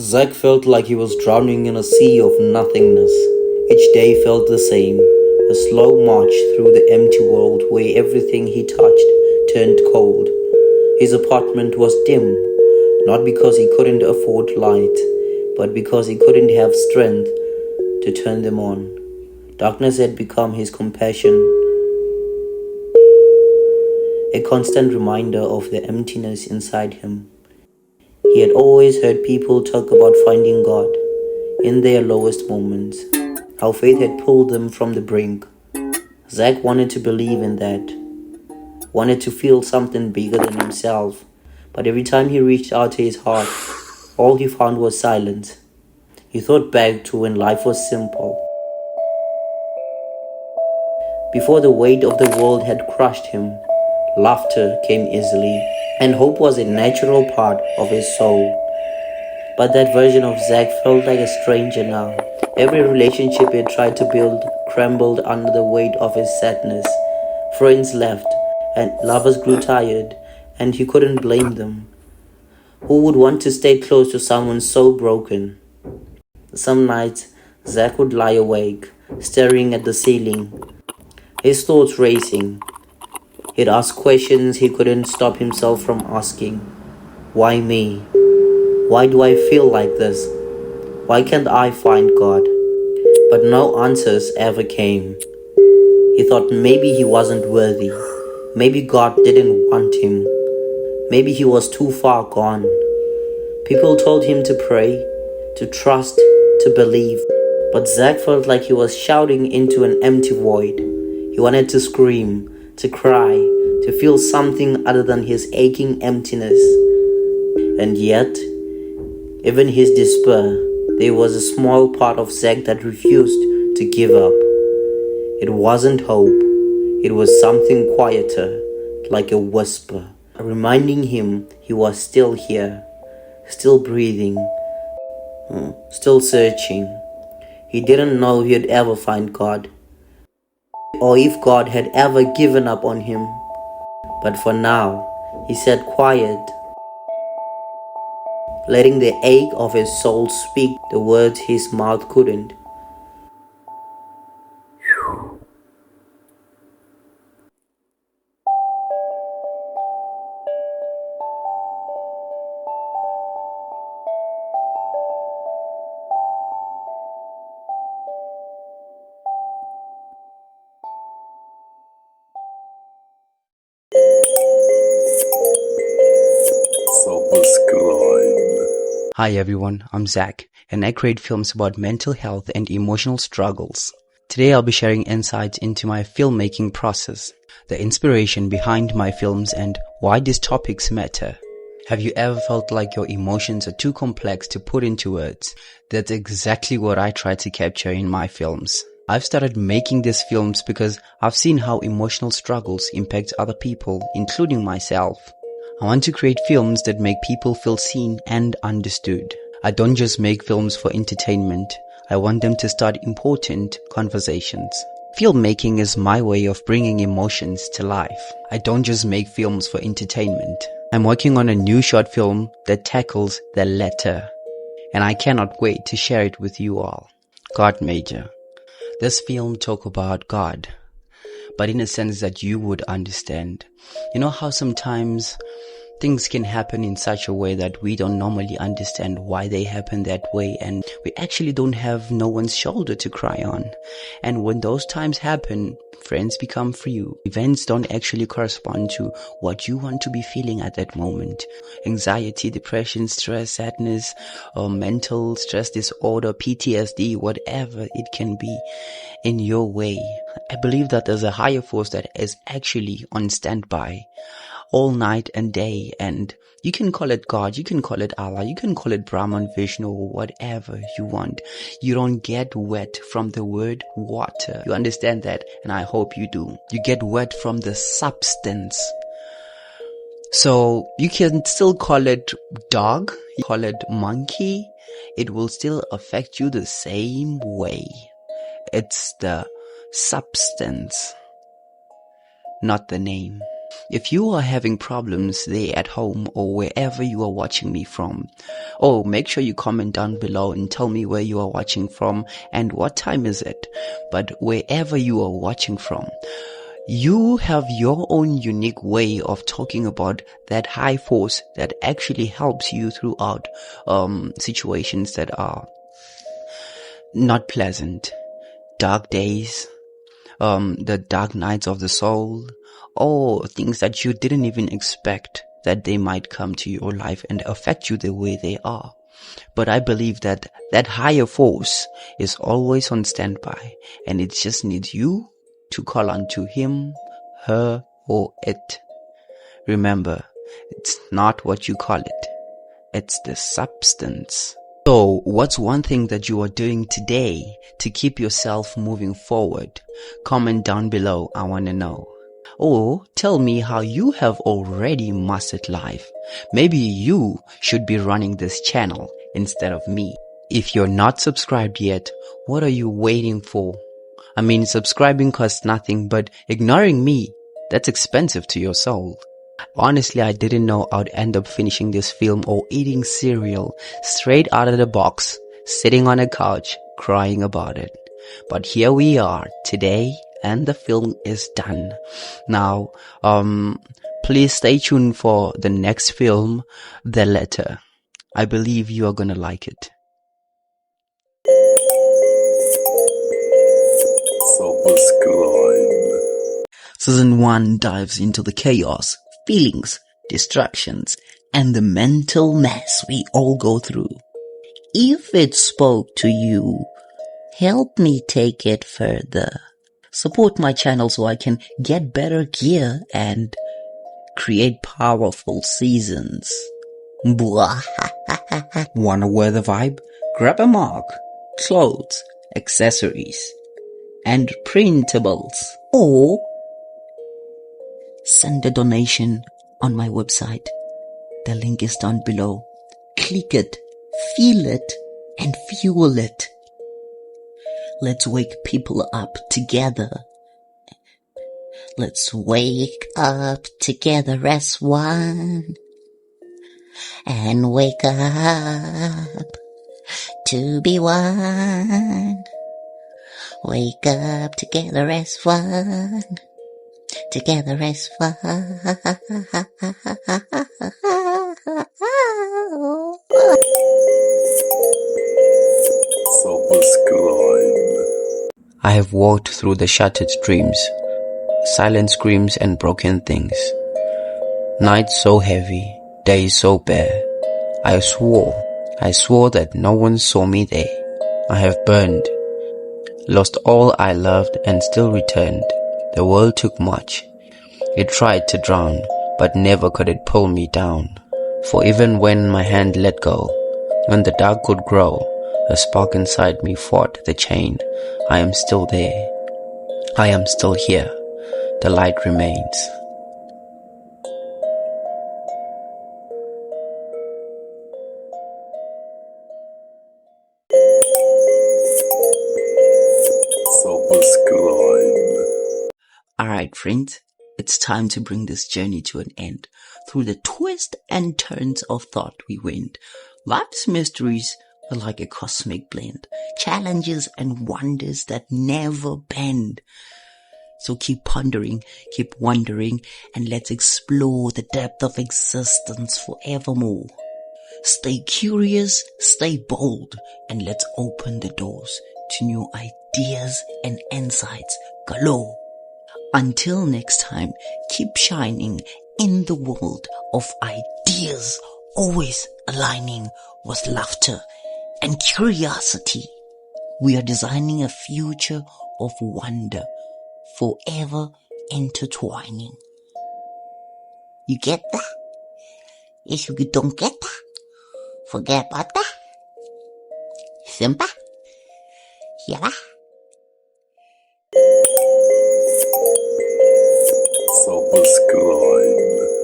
Zack felt like he was drowning in a sea of nothingness. Each day felt the same, a slow march through the empty world where everything he touched turned cold. His apartment was dim, not because he couldn't afford light, but because he couldn't have strength to turn them on. Darkness had become his companion, a constant reminder of the emptiness inside him. He had always heard people talk about finding God in their lowest moments, how faith had pulled them from the brink. Zack wanted to believe in that, wanted to feel something bigger than himself, but every time he reached out to his heart, all he found was silence. He thought back to when life was simple, before the weight of the world had crushed him. Laughter came easily, and hope was a natural part of his soul. But that version of Zack felt like a stranger now. Every relationship he had tried to build crumbled under the weight of his sadness. Friends left, and lovers grew tired, and he couldn't blame them. Who would want to stay close to someone so broken? Some nights, Zack would lie awake, staring at the ceiling, his thoughts racing. He'd ask questions he couldn't stop himself from asking. Why me? Why do I feel like this? Why can't I find God? But no answers ever came. He thought maybe he wasn't worthy. Maybe God didn't want him. Maybe he was too far gone. People told him to pray, to trust, to believe. But Zack felt like he was shouting into an empty void. He wanted to scream, to cry, to feel something other than his aching emptiness. And yet, even his despair, there was a small part of Zack that refused to give up. It wasn't hope, it was something quieter, like a whisper, reminding him he was still here, still breathing, still searching. He didn't know he'd ever find God, or if God had ever given up on him. But for now, he sat quiet, letting the ache of his soul speak the words his mouth couldn't. Subscribe. Hi everyone, I'm Zach, and I create films about mental health and emotional struggles. Today I'll be sharing insights into my filmmaking process, the inspiration behind my films, and why these topics matter. Have you ever felt like your emotions are too complex to put into words? That's exactly what I try to capture in my films. I've started making these films because I've seen how emotional struggles impact other people, including myself. I want to create films that make people feel seen and understood. I don't just make films for entertainment. I want them to start important conversations. Filmmaking is my way of bringing emotions to life. I don't just make films for entertainment. I'm working on a new short film that tackles the latter, and I cannot wait to share it with you all. God Major. This film talks about God, but in a sense that you would understand. You know how sometimes things can happen in such a way that we don't normally understand why they happen that way, and we actually don't have no one's shoulder to cry on. And when those times happen, friends become few. Events don't actually correspond to what you want to be feeling at that moment. Anxiety, depression, stress, sadness, or mental stress disorder, PTSD, whatever it can be in your way. I believe that there's a higher force that is actually on standby all night and day, and you can call it God, you can call it Allah, you can call it Brahman, Vishnu, or whatever you want. You don't get wet from the word water. You understand that? And I hope you do. You get wet from the substance. So you can still call it dog, you call it monkey, it will still affect you the same way. It's the substance, not the name. If you are having problems there at home or wherever you are watching me from, oh, make sure you comment down below and tell me where you are watching from and what time is it. But wherever you are watching from, you have your own unique way of talking about that high force that actually helps you throughout situations that are not pleasant, dark days, the dark nights of the soul, or things that you didn't even expect that they might come to your life and affect you the way they are. But I believe that that higher force is always on standby, and it just needs you to call on to him, her, or it. Remember, it's not what you call it. It's the substance. So, what's one thing that you are doing today to keep yourself moving forward? Comment down below, I want to know. Or tell me how you have already mastered life. Maybe you should be running this channel instead of me. If you're not subscribed yet, what are you waiting for? I mean, subscribing costs nothing, but ignoring me, that's expensive to your soul. Honestly, I didn't know I'd end up finishing this film or eating cereal straight out of the box, sitting on a couch, crying about it. But here we are today, and the film is done. Now, please stay tuned for the next film, The Letter. I believe you are gonna like it. Subscribe. Season 1 dives into the chaos, feelings, distractions, and the mental mess we all go through. If it spoke to you, help me take it further. Support my channel so I can get better gear and create powerful seasons. Wanna wear the vibe? Grab a mug, clothes, accessories, and printables. Or send a donation on my website. The link is down below. Click it, feel it, and fuel it. Let's wake people up together. Let's wake up together as one. And wake up to be one. Wake up together as one. Together as one. Subscribe. I have walked through the shattered dreams, silent screams and broken things. Nights so heavy, days so bare. I swore that no one saw me there. I have burned, lost all I loved and still returned. The world took much. It tried to drown, but never could it pull me down. For even when my hand let go, when the dark could grow, a spark inside me fought the chain. I am still there. I am still here. The light remains. Subscribe. Alright friends, it's time to bring this journey to an end. Through the twists and turns of thought we went. Life's mysteries are like a cosmic blend. Challenges and wonders that never bend. So keep pondering, keep wondering, and let's explore the depth of existence forevermore. Stay curious, stay bold, and let's open the doors to new ideas and insights galore. Until next time, keep shining in the world of ideas, always aligning with laughter and curiosity. We are designing a future of wonder, forever intertwining. You get that? If you don't get that, forget about that. Simple. Yeah. Subscribe.